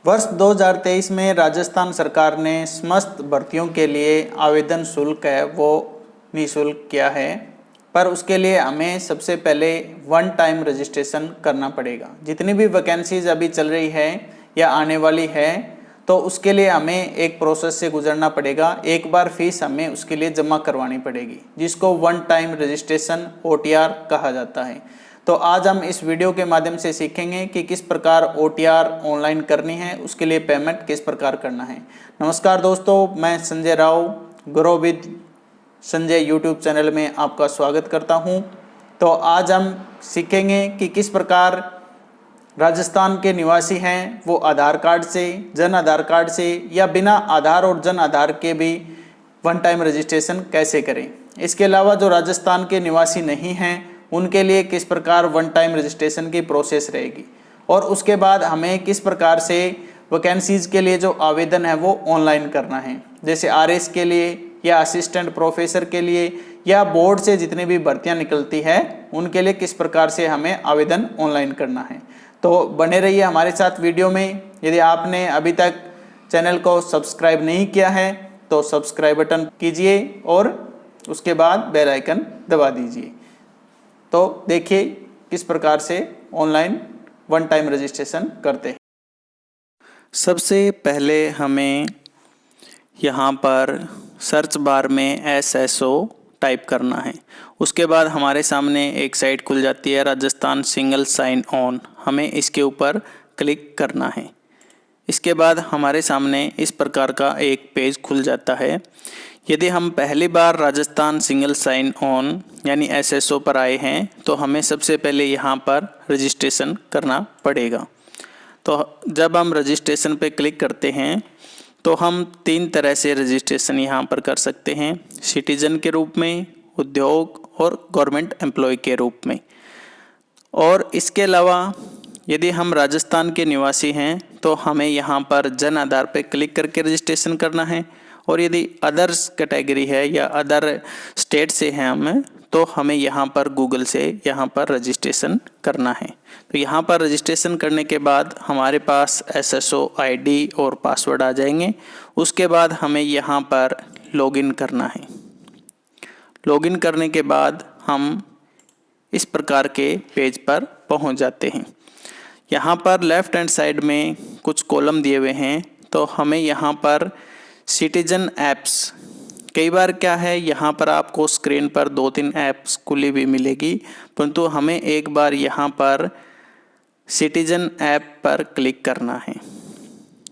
वर्ष 2023 में राजस्थान सरकार ने समस्त भर्तियों के लिए आवेदन शुल्क है वो निःशुल्क किया है, पर उसके लिए हमें सबसे पहले वन टाइम रजिस्ट्रेशन करना पड़ेगा। जितनी भी वैकेंसीज अभी चल रही है या आने वाली है तो उसके लिए हमें एक प्रोसेस से गुजरना पड़ेगा। एक बार फीस हमें उसके लिए जमा करवानी पड़ेगी, जिसको वन टाइम रजिस्ट्रेशन OTR कहा जाता है। तो आज हम इस वीडियो के माध्यम से सीखेंगे कि किस प्रकार OTR ऑनलाइन करनी है, उसके लिए पेमेंट किस प्रकार करना है। नमस्कार दोस्तों, मैं Sanjay Rao grow with Sanjay YouTube channel में आपका स्वागत करता हूं। तो आज हम सीखेंगे कि किस प्रकार राजस्थान के निवासी हैं वो आधार कार्ड से, जन आधार कार्ड से या बिना आधार और जन आधार के भी वन टाइम रजिस्ट्रेशन कैसे करें। इसके अलावा जो राजस्थान के निवासी नहीं हैं उनके लिए किस प्रकार वन टाइम रजिस्ट्रेशन की प्रोसेस रहेगी, और उसके बाद हमें किस प्रकार से वैकेंसीज के लिए जो आवेदन है वो ऑनलाइन करना है, जैसे RS के लिए या असिस्टेंट प्रोफेसर के लिए या बोर्ड से जितनी भी भर्तियां निकलती है उनके लिए किस प्रकार से हमें आवेदन ऑनलाइन करना है। तो बने रहिए हमारे साथ वीडियो में। यदि आपने अभी तक चैनल को सब्सक्राइब नहीं किया है तो सब्सक्राइब बटन कीजिए और उसके बाद बेल आइकन दबा दीजिए। तो देखिए किस प्रकार से ऑनलाइन वन टाइम रजिस्ट्रेशन करते हैं। सबसे पहले हमें यहाँ पर सर्च बार में SSO टाइप करना है। उसके बाद हमारे सामने एक साइट खुल जाती है, राजस्थान सिंगल साइन ऑन। हमें इसके ऊपर क्लिक करना है। इसके बाद हमारे सामने इस प्रकार का एक पेज खुल जाता है। यदि हम पहली बार राजस्थान सिंगल साइन ऑन यानी SSO पर आए हैं तो हमें सबसे पहले यहाँ पर रजिस्ट्रेशन करना पड़ेगा। तो जब हम रजिस्ट्रेशन पे क्लिक करते हैं तो हम 3 तरह से रजिस्ट्रेशन यहाँ पर कर सकते हैं, सिटीजन के रूप में, उद्योग और गवर्नमेंट एम्प्लॉय के रूप में। और इसके अलावा यदि हम राजस्थान के निवासी हैं तो हमें यहाँ पर जन आधार पे क्लिक करके रजिस्ट्रेशन करना है, और यदि अदर्स कैटेगरी है या अदर स्टेट से हैं हम तो हमें यहाँ पर गूगल से यहाँ पर रजिस्ट्रेशन करना है। तो यहाँ पर रजिस्ट्रेशन करने के बाद हमारे पास SSO ID और पासवर्ड आ जाएंगे। उसके बाद हमें यहाँ पर लॉगिन करना है। लॉगिन करने के बाद हम इस प्रकार के पेज पर पहुँच जाते हैं। यहाँ पर लेफ्ट हैंड साइड में कुछ कॉलम दिए हुए हैं, तो हमें यहाँ पर सिटीजन ऐप्स, कई बार क्या है यहाँ पर आपको स्क्रीन पर 2-3 ऐप्स खुली भी मिलेगी, परंतु हमें एक बार यहाँ पर सिटीजन ऐप पर क्लिक करना है।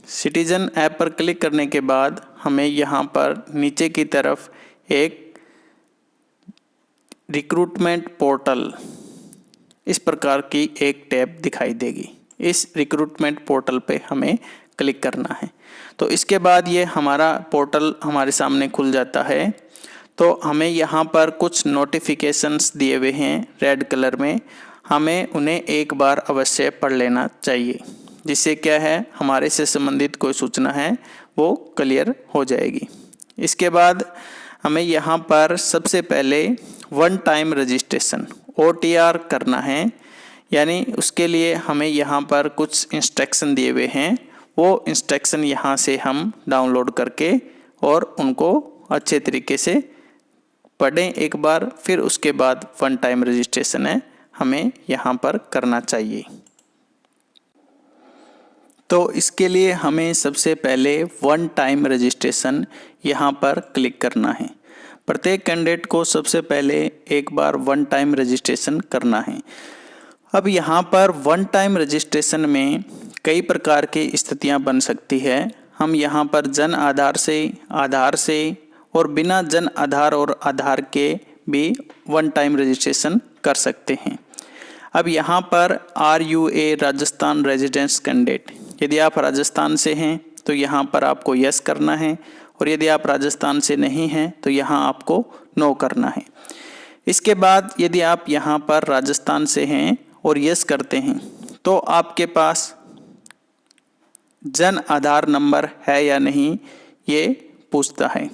सिटीजन ऐप पर क्लिक करने के बाद हमें यहाँ पर नीचे की तरफ एक रिक्रूटमेंट पोर्टल इस प्रकार की एक टैब दिखाई देगी। इस रिक्रूटमेंट पोर्टल पे हमें क्लिक करना है। तो इसके बाद ये हमारा पोर्टल हमारे सामने खुल जाता है। तो हमें यहाँ पर कुछ नोटिफिकेशंस दिए हुए हैं रेड कलर में, हमें उन्हें एक बार अवश्य पढ़ लेना चाहिए, जिससे क्या है हमारे से संबंधित कोई सूचना है वो क्लियर हो जाएगी। इसके बाद हमें यहाँ पर सबसे पहले वन टाइम रजिस्ट्रेशन OTR करना है, यानी उसके लिए हमें यहाँ पर कुछ इंस्ट्रक्शन दिए हुए हैं। वो इंस्ट्रक्शन यहाँ से हम डाउनलोड करके और उनको अच्छे तरीके से पढ़ें एक बार, फिर उसके बाद वन टाइम रजिस्ट्रेशन है हमें यहाँ पर करना चाहिए। तो इसके लिए हमें सबसे पहले वन टाइम रजिस्ट्रेशन यहाँ पर क्लिक करना है। प्रत्येक कैंडिडेट को सबसे पहले एक बार वन टाइम रजिस्ट्रेशन करना है। अब यहाँ पर वन टाइम रजिस्ट्रेशन में कई प्रकार की स्थितियाँ बन सकती है। हम यहाँ पर जन आधार से, आधार से और बिना जन आधार और आधार के भी वन टाइम रजिस्ट्रेशन कर सकते हैं। अब यहाँ पर RUA राजस्थान रेजिडेंस कैंडिडेट, यदि आप राजस्थान से हैं तो यहाँ पर आपको यस करना है, और यदि आप राजस्थान से नहीं हैं तो यहाँ आपको नो करना है। इसके बाद यदि आप यहाँ पर राजस्थान से हैं और यस करते हैं तो आपके पास जन आधार नंबर है या नहीं ये पूछता है।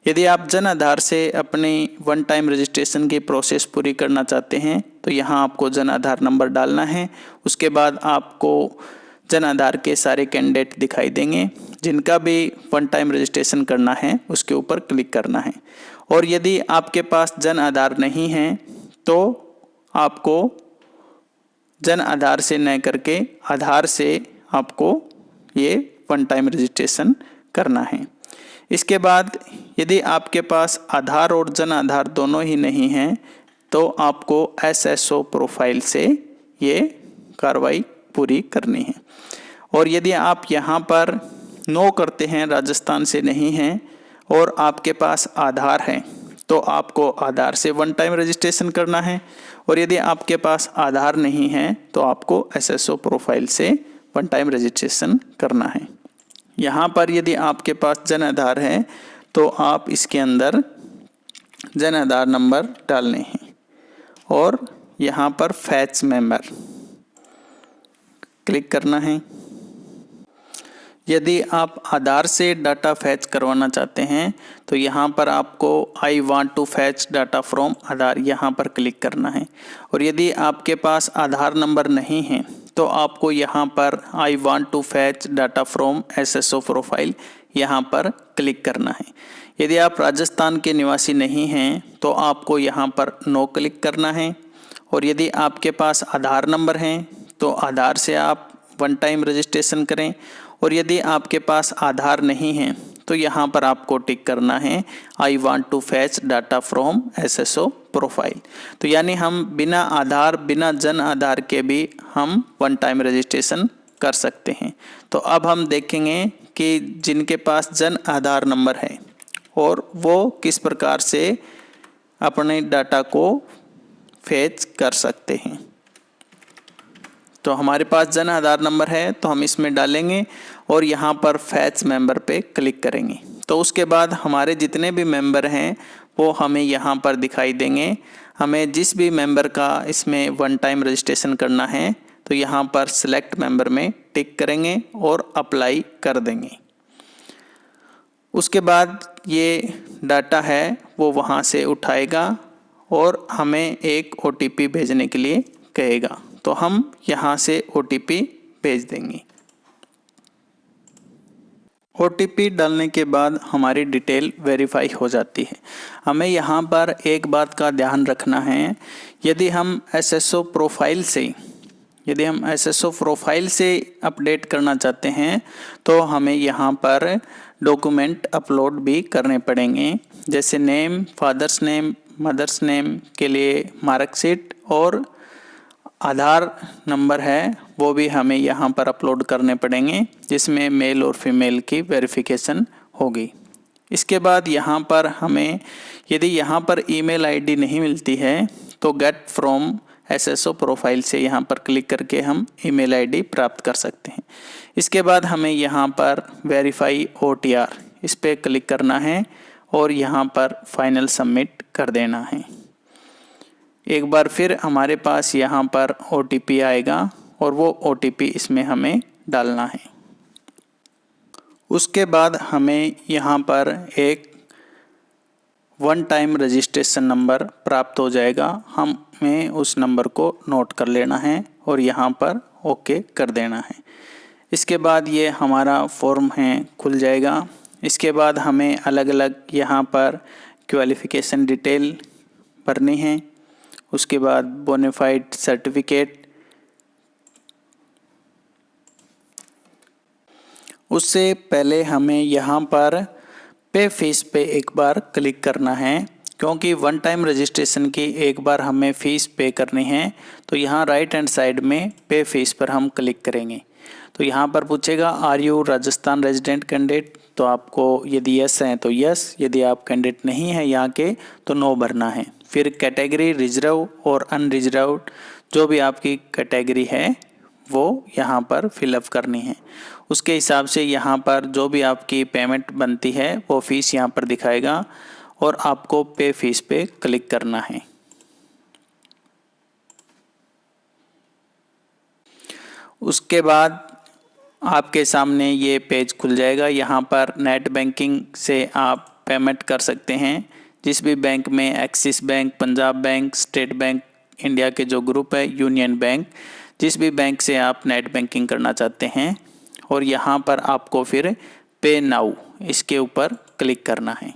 यदि आप जन आधार से अपनी वन टाइम रजिस्ट्रेशन की प्रोसेस पूरी करना चाहते हैं तो यहाँ आपको जन आधार नंबर डालना है। उसके बाद आपको जन आधार के सारे कैंडिडेट दिखाई देंगे। जिनका भी वन टाइम रजिस्ट्रेशन करना है उसके ऊपर क्लिक करना है। और यदि आपके पास जन आधार नहीं है तो आपको जन आधार से न करके आधार से आपको ये वन टाइम रजिस्ट्रेशन करना है। इसके बाद यदि आपके पास आधार और जन आधार दोनों ही नहीं हैं तो आपको SSO प्रोफाइल से ये कार्रवाई पूरी करनी है। और यदि आप यहाँ पर नो करते हैं, राजस्थान से नहीं हैं और आपके पास आधार है तो आपको आधार से वन टाइम रजिस्ट्रेशन करना है। और यदि आपके पास आधार नहीं है तो आपको SSO प्रोफाइल से वन टाइम रजिस्ट्रेशन करना है। यहाँ पर यदि आपके पास जन आधार है तो आप इसके अंदर जन आधार नंबर डालने हैं और यहाँ पर फैच मेंबर क्लिक करना है। यदि आप आधार से डाटा फैच करवाना चाहते हैं तो यहाँ पर आपको I want to fetch data from Aadhaar यहाँ पर क्लिक करना है। और यदि आपके पास आधार नंबर नहीं है तो आपको यहाँ पर I want to fetch data from SSO profile यहाँ पर क्लिक करना है। यदि आप राजस्थान के निवासी नहीं हैं तो आपको यहाँ पर नो क्लिक करना है। और यदि आपके पास आधार नंबर है तो आधार से आप वन टाइम रजिस्ट्रेशन करें। और यदि आपके पास आधार नहीं है तो यहाँ पर आपको टिक करना है I want to fetch data from SSO profile. तो यानी हम बिना आधार बिना जन आधार के भी हम वन टाइम रजिस्ट्रेशन कर सकते हैं। तो अब हम देखेंगे कि जिनके पास जन आधार नंबर है और वो किस प्रकार से अपने डाटा को फैच कर सकते हैं। तो हमारे पास जन आधार नंबर है तो हम इसमें डालेंगे और यहाँ पर फैच मेंबर पे क्लिक करेंगे। तो उसके बाद हमारे जितने भी मेंबर हैं वो हमें यहाँ पर दिखाई देंगे। हमें जिस भी मेंबर का इसमें वन टाइम रजिस्ट्रेशन करना है तो यहाँ पर सिलेक्ट मेंबर में टिक करेंगे और अप्लाई कर देंगे। उसके बाद ये डाटा है वो वहाँ से उठाएगा और हमें एक OTP भेजने के लिए कहेगा। तो हम यहाँ से OTP भेज देंगे। OTP डालने के बाद हमारी डिटेल वेरीफाई हो जाती है। हमें यहाँ पर एक बात का ध्यान रखना है, यदि हम SSO प्रोफाइल से अपडेट करना चाहते हैं तो हमें यहाँ पर डॉक्यूमेंट अपलोड भी करने पड़ेंगे। जैसे name, father's name, mother's name के लिए मार्कशीट और आधार नंबर है वो भी हमें यहाँ पर अपलोड करने पड़ेंगे, जिसमें मेल और फीमेल की वेरिफिकेशन होगी। इसके बाद यहाँ पर हमें यदि यहाँ पर ईमेल आईडी नहीं मिलती है तो गेट फ्रॉम SSO प्रोफाइल से यहाँ पर क्लिक करके हम ईमेल आईडी प्राप्त कर सकते हैं। इसके बाद हमें यहाँ पर वेरीफाई OTR इस पर क्लिक करना है और यहाँ पर फाइनल सबमिट कर देना है। एक बार फिर हमारे पास यहाँ पर OTP आएगा और वो OTP इसमें हमें डालना है। उसके बाद हमें यहाँ पर एक वन टाइम रजिस्ट्रेशन नंबर प्राप्त हो जाएगा। हमें उस नंबर को नोट कर लेना है और यहाँ पर ओके कर देना है। इसके बाद ये हमारा फॉर्म है खुल जाएगा। इसके बाद हमें अलग अलग यहाँ पर क्वालिफ़िकेशन डिटेल भरनी है। उसके बाद बोनाफाइड सर्टिफिकेट, उससे पहले हमें यहाँ पर पे फीस पे एक बार क्लिक करना है, क्योंकि वन टाइम रजिस्ट्रेशन की एक बार हमें फ़ीस पे करनी है। तो यहाँ राइट हैंड साइड में पे फीस पर हम क्लिक करेंगे। तो यहाँ पर पूछेगा are you Rajasthan resident candidate, तो आपको यदि यस है तो यस, यदि आप कैंडिडेट नहीं है यहाँ के तो नो भरना है। फिर कैटेगरी रिजर्व और अनरिजर्व जो भी आपकी कैटेगरी है वो यहाँ पर फिलअप करनी है। उसके हिसाब से यहाँ पर जो भी आपकी पेमेंट बनती है वो फीस यहाँ पर दिखाएगा और आपको पे फीस पे क्लिक करना है। उसके बाद आपके सामने ये पेज खुल जाएगा। यहाँ पर नेट बैंकिंग से आप पेमेंट कर सकते हैं। जिस भी बैंक में axis bank, Punjab bank, state bank India के जो ग्रुप है, यूनियन बैंक, जिस भी बैंक से आप नेट बैंकिंग करना चाहते हैं, और यहाँ पर आपको फिर पे नाउ इसके ऊपर क्लिक करना है।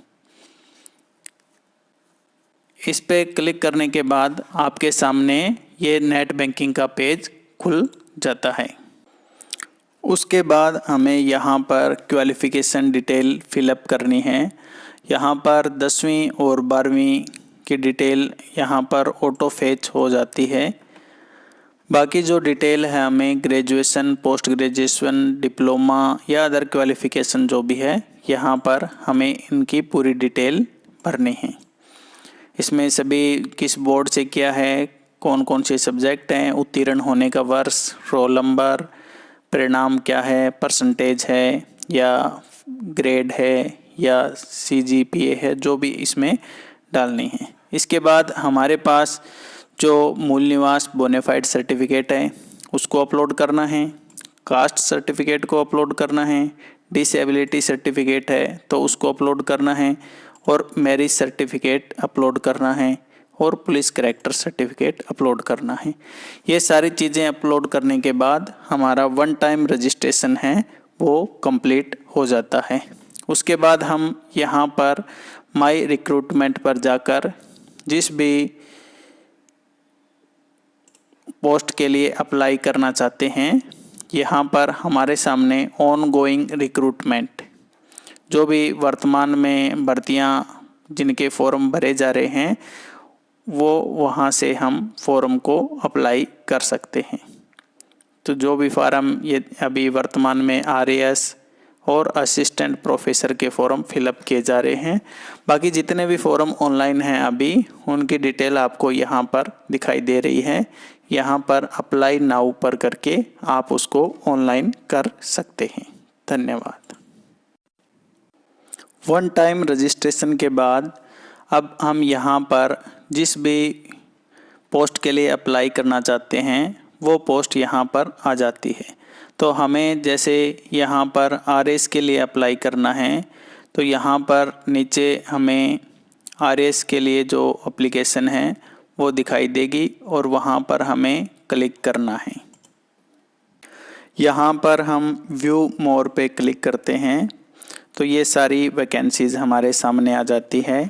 इस पे क्लिक करने के बाद आपके सामने ये नेट बैंकिंग का पेज खुल जाता है। उसके बाद हमें यहाँ पर क्वालिफ़िकेशन डिटेल फिलअप करनी है। यहाँ पर 10वीं और 12वीं की डिटेल यहाँ पर ऑटो फेच हो जाती है। बाकी जो डिटेल है हमें ग्रेजुएशन, पोस्ट ग्रेजुएशन, डिप्लोमा या अदर क्वालिफ़िकेशन जो भी है, यहाँ पर हमें इनकी पूरी डिटेल भरनी है। इसमें सभी किस बोर्ड से किया है, कौन कौन से सब्जेक्ट हैं, उत्तीर्ण होने का वर्ष, रोल नंबर, परिणाम क्या है, परसेंटेज है या ग्रेड है या CGPA है, जो भी इसमें डालनी है। इसके बाद हमारे पास जो मूल निवास बोनाफाइड सर्टिफिकेट है उसको अपलोड करना है, कास्ट सर्टिफिकेट को अपलोड करना है, डिसेबिलिटी सर्टिफिकेट है तो उसको अपलोड करना है, और मैरिज सर्टिफिकेट अपलोड करना है, और पुलिस कैरेक्टर सर्टिफिकेट अपलोड करना है। ये सारी चीज़ें अपलोड करने के बाद हमारा वन टाइम रजिस्ट्रेशन है वो कंप्लीट हो जाता है। उसके बाद हम यहाँ पर माई रिक्रूटमेंट पर जाकर जिस भी पोस्ट के लिए अप्लाई करना चाहते हैं, यहाँ पर हमारे सामने ऑन गोइंग रिक्रूटमेंट, जो भी वर्तमान में भर्तियाँ जिनके फॉर्म भरे जा रहे हैं वो वहाँ से हम फॉर्म को अप्लाई कर सकते हैं। तो जो भी फॉर्म ये अभी वर्तमान में RAS और असिस्टेंट प्रोफेसर के फॉर्म फिलअप किए जा रहे हैं। बाकी जितने भी फॉर्म ऑनलाइन हैं अभी उनकी डिटेल आपको यहाँ पर दिखाई दे रही है। यहाँ पर अप्लाई नाउ पर करके आप उसको ऑनलाइन कर सकते हैं। धन्यवाद। वन टाइम रजिस्ट्रेशन के बाद अब हम यहाँ पर जिस भी पोस्ट के लिए अप्लाई करना चाहते हैं वो पोस्ट यहाँ पर आ जाती है। तो हमें जैसे यहाँ पर RAS के लिए अप्लाई करना है तो यहाँ पर नीचे हमें RAS के लिए जो एप्लीकेशन है वो दिखाई देगी और वहाँ पर हमें क्लिक करना है। यहाँ पर हम व्यू मोर पे क्लिक करते हैं तो ये सारी वैकेंसीज़ हमारे सामने आ जाती है।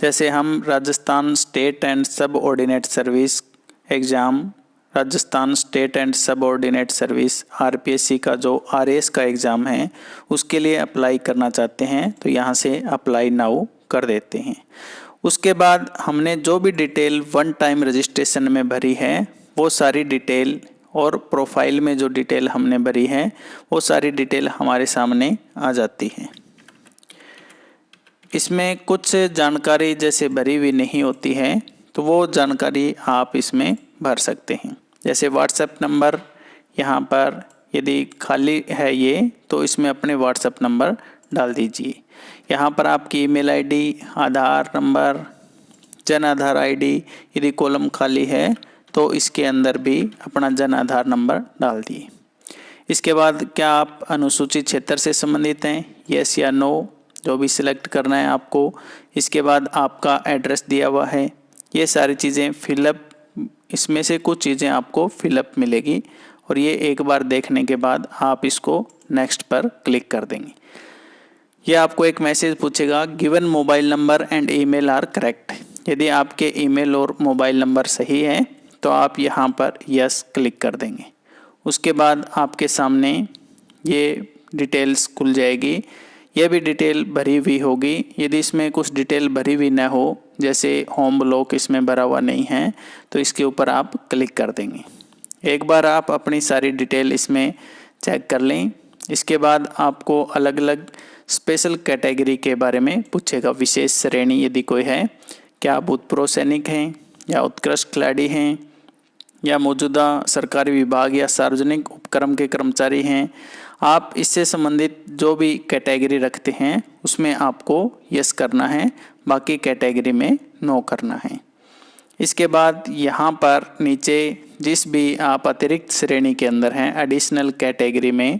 जैसे हम राजस्थान स्टेट एंड सब ordinate service exam, Rajasthan state and सब ऑर्डिनेट सर्विस RPSC का जो RAS का एग्ज़ाम है उसके लिए अप्लाई करना चाहते हैं तो यहाँ से अप्लाई नाउ कर देते हैं। उसके बाद हमने जो भी डिटेल वन टाइम रजिस्ट्रेशन में भरी है वो सारी डिटेल और प्रोफाइल में जो डिटेल हमने भरी है वो सारी डिटेल हमारे सामने आ जाती है। इसमें कुछ जानकारी जैसे भरी हुई नहीं होती है तो वो जानकारी आप इसमें भर सकते हैं। जैसे व्हाट्सएप नंबर, यहाँ पर यदि खाली है ये तो इसमें अपने व्हाट्सएप नंबर डाल दीजिए। यहाँ पर आपकी ईमेल ID, आधार नंबर, जन आधार ID, यदि कॉलम खाली है तो इसके अंदर भी अपना जन आधार नंबर डाल दिए। इसके बाद क्या आप अनुसूचित क्षेत्र से संबंधित हैं, यस या नो, जो भी सिलेक्ट करना है आपको। इसके बाद आपका एड्रेस दिया हुआ है, ये सारी चीज़ें फिलअप, इसमें से कुछ चीज़ें आपको फिलअप मिलेगी और ये एक बार देखने के बाद आप इसको नेक्स्ट पर क्लिक कर देंगे। ये आपको एक मैसेज पूछेगा given mobile number and email are correct. यदि आपके ईमेल और मोबाइल नंबर सही है तो आप यहाँ पर यस क्लिक कर देंगे। उसके बाद आपके सामने ये डिटेल्स खुल जाएगी। यह भी डिटेल भरी हुई होगी। यदि इसमें कुछ डिटेल भरी हुई ना हो, जैसे होम ब्लॉक इसमें भरा हुआ नहीं है, तो इसके ऊपर आप क्लिक कर देंगे। एक बार आप अपनी सारी डिटेल इसमें चेक कर लें। इसके बाद आपको अलग अलग स्पेशल कैटेगरी के बारे में पूछेगा, विशेष श्रेणी यदि कोई है, क्या आप भूतपूर्व सैनिक हैं या उत्कृष्ट खिलाड़ी हैं या मौजूदा सरकारी विभाग या सार्वजनिक उपक्रम के कर्मचारी हैं। आप इससे संबंधित जो भी कैटेगरी रखते हैं उसमें आपको यस करना है, बाकी कैटेगरी में नो करना है। इसके बाद यहाँ पर नीचे जिस भी आप अतिरिक्त श्रेणी के अंदर हैं एडिशनल कैटेगरी में,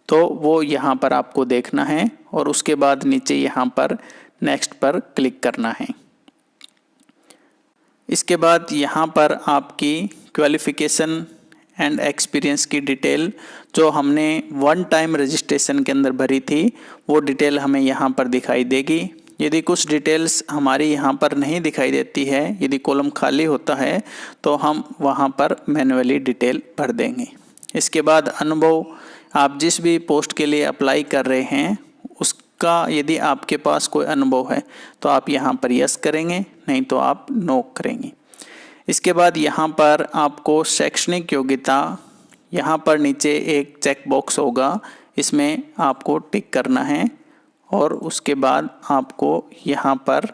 तो वो यहाँ पर आपको देखना है और उसके बाद नीचे यहाँ पर नेक्स्ट पर क्लिक करना है। इसके बाद यहाँ पर आपकी क्वालिफ़िकेशन एंड एक्सपीरियंस की डिटेल जो हमने वन टाइम रजिस्ट्रेशन के अंदर भरी थी वो डिटेल हमें यहाँ पर दिखाई देगी। यदि कुछ डिटेल्स हमारी यहाँ पर नहीं दिखाई देती है, यदि कॉलम खाली होता है तो हम वहाँ पर मैन्युअली डिटेल भर देंगे। इसके बाद अनुभव, आप जिस भी पोस्ट के लिए अप्लाई कर रहे हैं उसका यदि आपके पास कोई अनुभव है तो आप यहाँ पर यस करेंगे, नहीं तो आप नो करेंगे। इसके बाद यहाँ पर आपको शैक्षणिक योग्यता, यहाँ पर नीचे एक चेक बॉक्स होगा, इसमें आपको टिक करना है और उसके बाद आपको यहाँ पर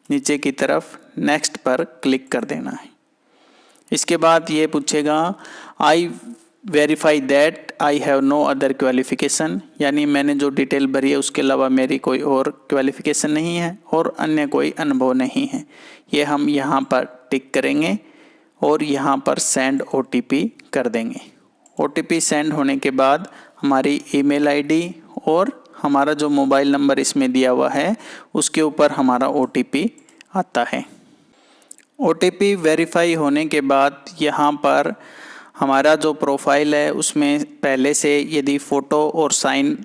नीचे की तरफ नेक्स्ट पर क्लिक कर देना है। इसके बाद ये पूछेगा I verify that I have no other qualification, यानी मैंने जो डिटेल भरी है उसके अलावा मेरी कोई और क्वालिफिकेशन नहीं है और अन्य कोई अनुभव नहीं है। ये हम यहाँ पर टिक करेंगे और यहाँ पर सेंड OTP कर देंगे। OTP सेंड होने के बाद हमारी ईमेल आईडी और हमारा जो मोबाइल नंबर इसमें दिया हुआ है उसके ऊपर हमारा OTP आता है। OTP वेरीफाई होने के बाद यहाँ पर हमारा जो प्रोफाइल है उसमें पहले से यदि फ़ोटो और साइन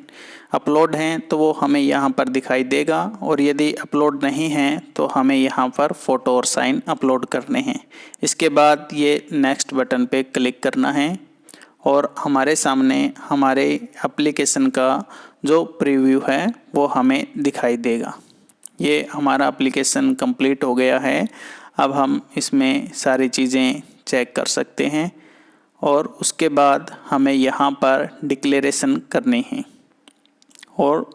अपलोड हैं तो वो हमें यहाँ पर दिखाई देगा, और यदि अपलोड नहीं है तो हमें यहाँ पर फ़ोटो और साइन अपलोड करने हैं। इसके बाद ये नेक्स्ट बटन पे क्लिक करना है और हमारे सामने हमारे एप्लीकेशन का जो प्रीव्यू है वो हमें दिखाई देगा। ये हमारा एप्लीकेशन कंप्लीट हो गया है। अब हम इसमें सारी चीज़ें चेक कर सकते हैं और उसके बाद हमें यहाँ पर डिक्लेरेशन करनी है और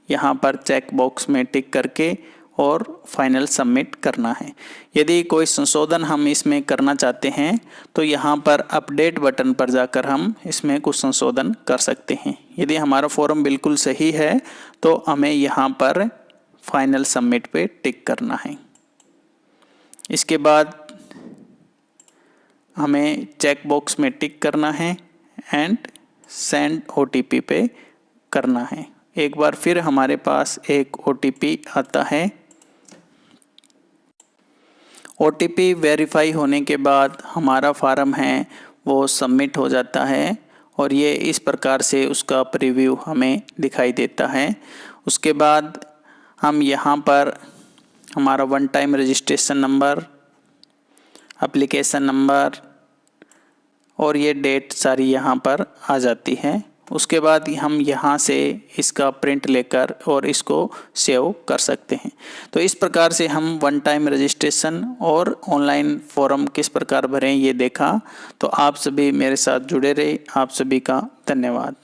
यहाँ पर चेक बॉक्स में टिक करके और फाइनल सबमिट करना है। यदि कोई संशोधन हम इसमें करना चाहते हैं तो यहाँ पर अपडेट बटन पर जाकर हम इसमें कुछ संशोधन कर सकते हैं। यदि हमारा फॉर्म बिल्कुल सही है तो हमें यहाँ पर फाइनल सबमिट पे टिक करना है। इसके बाद हमें चेक बॉक्स में टिक करना है एंड सेंड OTP पे करना है। एक बार फिर हमारे पास एक OTP आता है। OTP वेरीफाई होने के बाद हमारा फार्म है वो सबमिट हो जाता है और ये इस प्रकार से उसका प्रीव्यू हमें दिखाई देता है। उसके बाद हम यहाँ पर हमारा one time registration number, application number और ये डेट सारी यहाँ पर आ जाती है। उसके बाद हम यहाँ से इसका प्रिंट लेकर और इसको सेव कर सकते हैं। तो इस प्रकार से हम वन टाइम रजिस्ट्रेशन और ऑनलाइन फॉर्म किस प्रकार भरें ये देखा। तो आप सभी मेरे साथ जुड़े रहे। आप सभी का धन्यवाद।